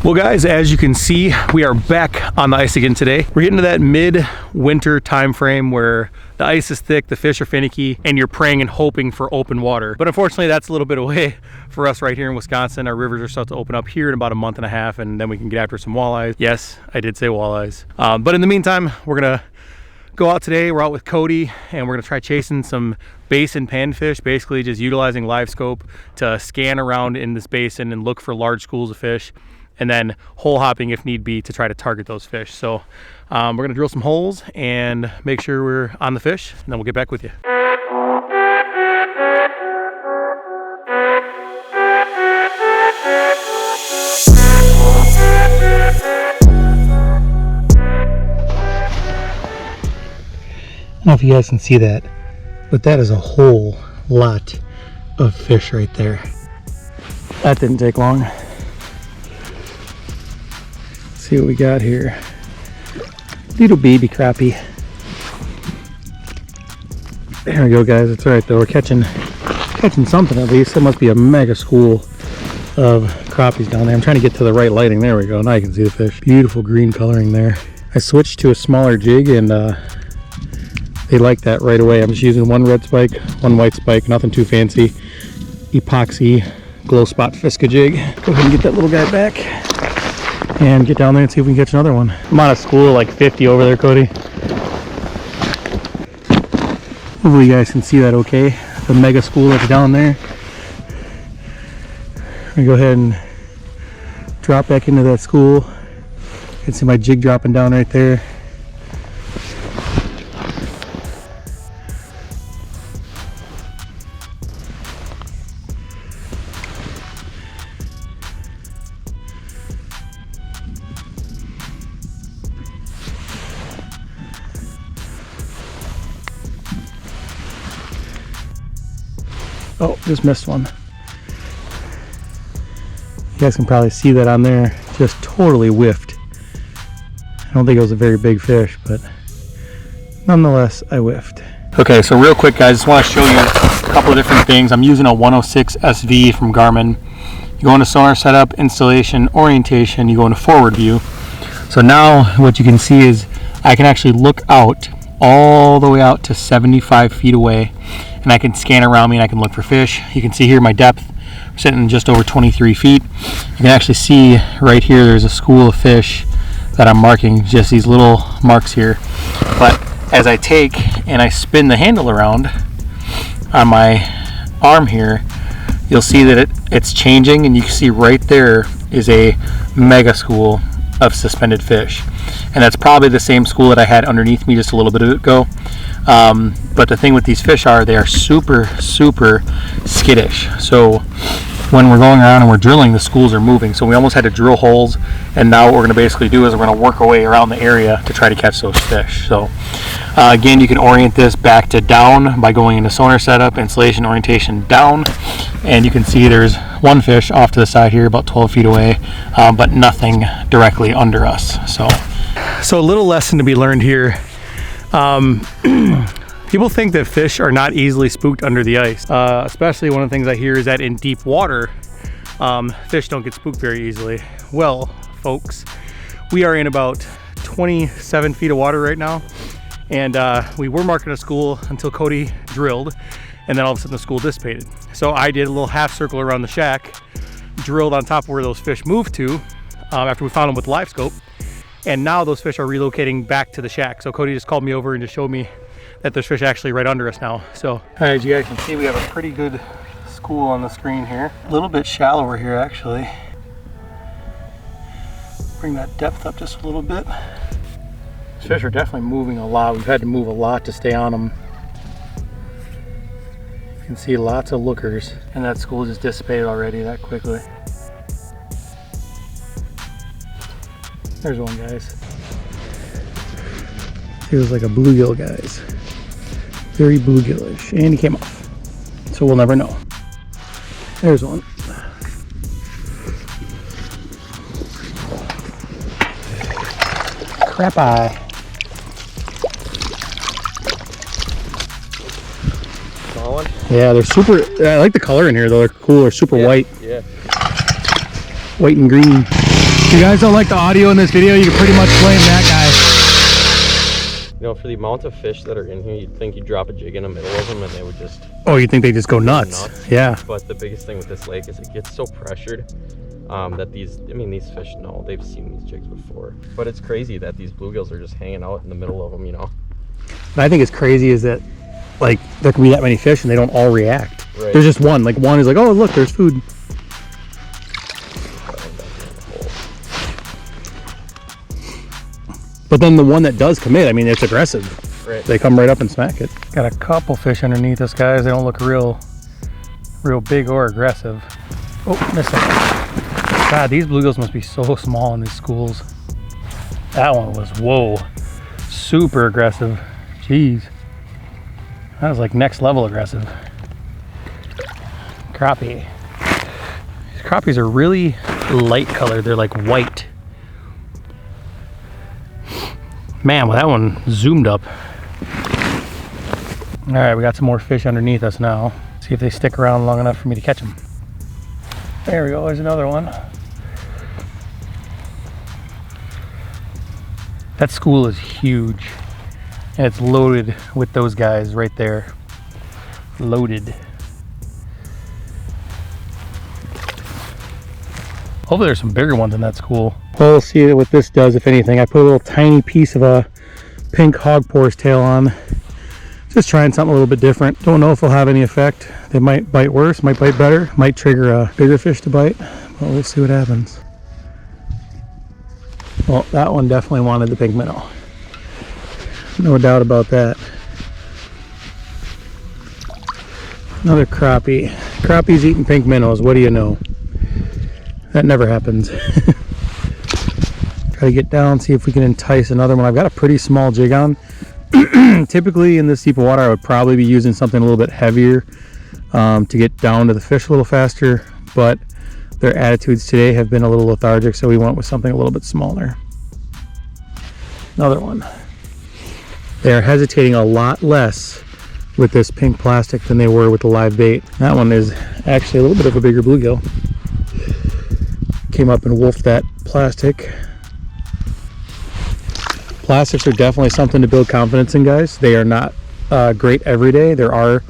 Well guys, as you can see, we are back on the ice again today. We're getting to that mid-winter time frame where the ice is thick, the fish are finicky, and you're praying and hoping for open water. But unfortunately, that's a little bit away for us right here in Wisconsin. Our rivers are starting to open up here in about a month and a half, and then we can get after some walleyes. Yes, I did say walleyes. But in the meantime, we're gonna go out today. We're out with Cody, and we're gonna try chasing some basin panfish, basically just utilizing LiveScope to scan around in this basin and look for large schools of fish, and then hole hopping if need be to try to target those fish. So we're gonna drill some holes and make sure we're on the fish, and then we'll get back with you. I don't know if you guys can see that, but that is a whole lot of fish right there. That didn't take long. Let's see what we got here. Little baby crappie. There we go, guys. It's all right though. We're catching something at least. There must be a mega school of crappies down there. I'm trying to get to the right lighting. There we go. Now you can see the fish. Beautiful green coloring there. I switched to a smaller jig and they like that right away. I'm just using one red spike, one white spike, nothing too fancy. Epoxy glow spot Fisca jig. Go ahead and get that little guy back and get down there and see if we can catch another one. I'm on a school like 50 over there, Cody. Hopefully you guys can see that okay. The mega school that's down there. I'm gonna go ahead and drop back into that school. You can see my jig dropping down right there. Oh, just missed one. You guys can probably see that on there. Just totally whiffed. I don't think it was a very big fish, but nonetheless, I whiffed. Okay, so real quick, guys, just want to show you a couple of different things. I'm using a 106 SV from Garmin. You go into sonar setup, installation, orientation, you go into forward view. So now what you can see is I can actually look out all the way out to 75 feet away, and I can scan around me and I can look for fish. You can see here my depth, we're sitting just over 23 feet. You can actually see right here there's a school of fish that I'm marking, just these little marks here. But as I take and I spin the handle around on my arm here, you'll see that it's changing, and you can see right there is a mega school of suspended fish, and that's probably the same school that I had underneath me just a little bit ago. But the thing with these fish are they are super skittish, so when we're going around and we're drilling, the schools are moving, so we almost had to drill holes, and now what we're going to basically do is we're going to work our way around the area to try to catch those fish. So again, you can orient this back to down by going into sonar setup, installation, orientation, down, and you can see there's one fish off to the side here about 12 feet away, but nothing directly under us. So a little lesson to be learned here. People think that fish are not easily spooked under the ice, especially one of the things I hear is that in deep water, fish don't get spooked very easily. Well, folks, we are in about 27 feet of water right now, and we were marking a school until Cody drilled, and then all of a sudden the school dissipated. So I did a little half circle around the shack, drilled on top of where those fish moved to after we found them with LiveScope, and now those fish are relocating back to the shack. So Cody just called me over and just showed me that there's fish actually right under us now. So, all right, as you guys can see, we have a pretty good school on the screen here. A little bit shallower here, actually. Bring that depth up just a little bit. These fish are definitely moving a lot. We've had to move a lot to stay on them. You can see lots of lookers, and that school just dissipated already that quickly. There's one, guys. Feels like a bluegill, guys. Very bluegillish, and he came off. So we'll never know. There's one. Crap eye. Solid. Yeah, they're super. I like the color in here though. They're cool. They're super white. Yeah. White and green. If you guys don't like the audio in this video, you can pretty much blame that guy. You know, for the amount of fish that are in here, you'd think you'd drop a jig in the middle of them and they would just... Oh, you think they just go nuts? Yeah. But the biggest thing with this lake is it gets so pressured that these fish know, they've seen these jigs before. But it's crazy that these bluegills are just hanging out in the middle of them, you know? What I think is crazy is that, like, there can be that many fish and they don't all react. Right. There's just one. Like, one is like, oh, look, there's food. But then the one that does commit, I mean, it's aggressive. Right. They come right up and smack it. Got a couple fish underneath us, guys. They don't look real big or aggressive. Oh, missed it. God, these bluegills must be so small in these schools. That one was, whoa, super aggressive. Jeez. That was like next level aggressive. Crappie. These crappies are really light colored. They're like white. Man, well, that one zoomed up. All right, we got some more fish underneath us now. See if they stick around long enough for me to catch them. There we go, there's another one. That school is huge. And it's loaded with those guys right there. Loaded. Hopefully there's some bigger ones in that school. Well, we'll see what this does, if anything. I put a little tiny piece of a pink hogpore's tail on. Just trying something a little bit different. Don't know if it'll have any effect. They might bite worse, might bite better, might trigger a bigger fish to bite. But we'll see what happens. Well, that one definitely wanted the pink minnow. No doubt about that. Another crappie. Crappie's eating pink minnows. What do you know? That never happens. Try to get down, see if we can entice another one. I've got a pretty small jig on. Typically in this deep water, I would probably be using something a little bit heavier to get down to the fish a little faster, but their attitudes today have been a little lethargic, so we went with something a little bit smaller. Another one. They are hesitating a lot less with this pink plastic than they were with the live bait. That one is actually a little bit of a bigger bluegill. Came up and wolfed that plastic. Plastics are definitely something to build confidence in, guys. They are not great every day. There are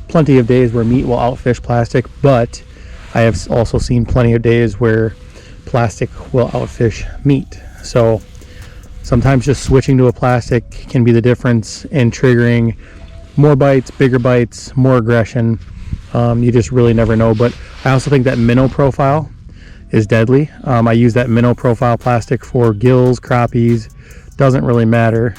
plenty of days where meat will outfish plastic, but I have also seen plenty of days where plastic will outfish meat. So sometimes just switching to a plastic can be the difference in triggering more bites, bigger bites, more aggression. You just really never know. But I also think that minnow profile is deadly. I use that minnow profile plastic for gills, crappies, doesn't really matter.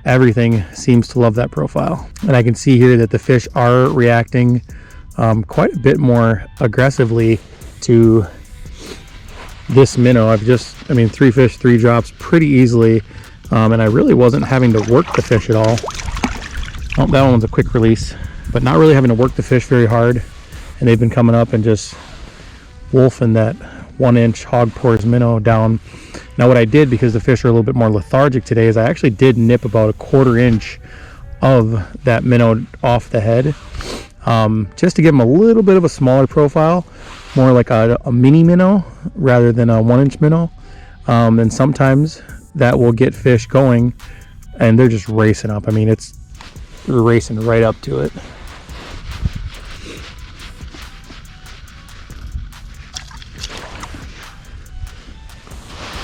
Everything seems to love that profile. And I can see here that the fish are reacting quite a bit more aggressively to this minnow. I mean, 3 fish, 3 drops pretty easily. And I really wasn't having to work the fish at all. Oh, that one's a quick release, but not really having to work the fish very hard. And they've been coming up and just wolfing that 1-inch hogpore's minnow down. Now what I did, because the fish are a little bit more lethargic today, is I actually did nip about a 1/4 inch of that minnow off the head, just to give them a little bit of a smaller profile, more like a mini minnow rather than a 1-inch minnow. And sometimes that will get fish going and they're just racing up. I mean, it's racing right up to it.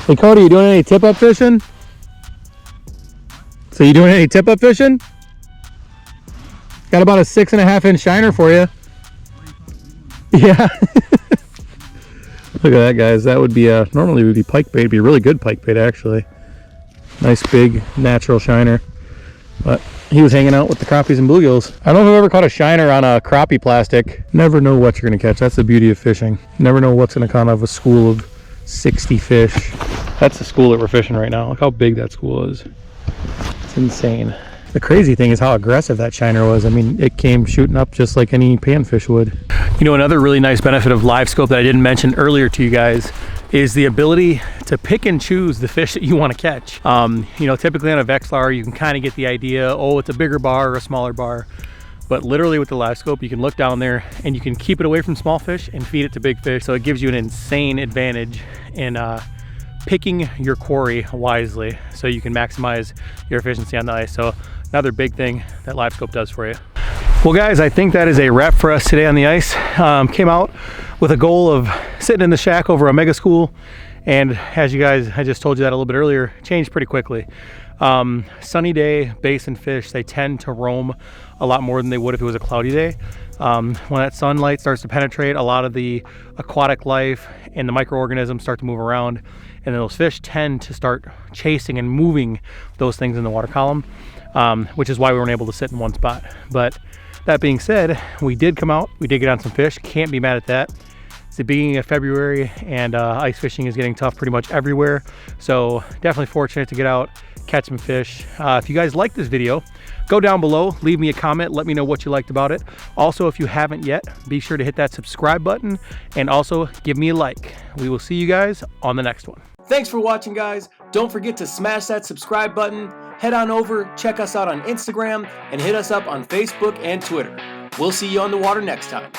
Hey Cody, you doing any tip-up fishing? So you doing any tip-up fishing? Got about a 6.5-inch shiner for you. Yeah. Look at that, guys. That would be normally would be pike bait. It'd be a really good pike bait, actually. Nice big natural shiner. But he was hanging out with the crappies and bluegills. I don't know if I've ever caught a shiner on a crappie plastic. Never know what you're gonna catch. That's the beauty of fishing. Never know what's gonna come out of a school of 60 fish. That's the school that we're fishing right now. Look how big that school is. It's insane. The crazy thing is how aggressive that shiner was. I mean, it came shooting up just like any panfish would. You know, another really nice benefit of LiveScope that I didn't mention earlier to you guys is the ability to pick and choose the fish that you want to catch. You know, typically on a Vexlar, you can kind of get the idea, oh, it's a bigger bar or a smaller bar. but literally with the LiveScope, you can look down there and you can keep it away from small fish and feed it to big fish. So it gives you an insane advantage in picking your quarry wisely, so you can maximize your efficiency on the ice. So another big thing that LiveScope does for you. Well guys, I think that is a wrap for us today on the ice. Came out with a goal of sitting in the shack over a mega school, and as you guys, I just told you that a little bit earlier, changed pretty quickly. Sunny day, basin fish, they tend to roam a lot more than they would if it was a cloudy day. When that sunlight starts to penetrate, a lot of the aquatic life and the microorganisms start to move around, and then those fish tend to start chasing and moving those things in the water column, which is why we weren't able to sit in one spot. But that being said, we did come out, we did get on some fish, can't be mad at that. It's the beginning of February, and ice fishing is getting tough pretty much everywhere. So definitely fortunate to get out, catch some fish. If you guys like this video, go down below, leave me a comment, let me know what you liked about it. Also, if you haven't yet, be sure to hit that subscribe button and also give me a like. We will see you guys on the next one. Thanks for watching, guys. Don't forget to smash that subscribe button. Head on over, check us out on Instagram, and hit us up on Facebook and Twitter. We'll see you on the water next time.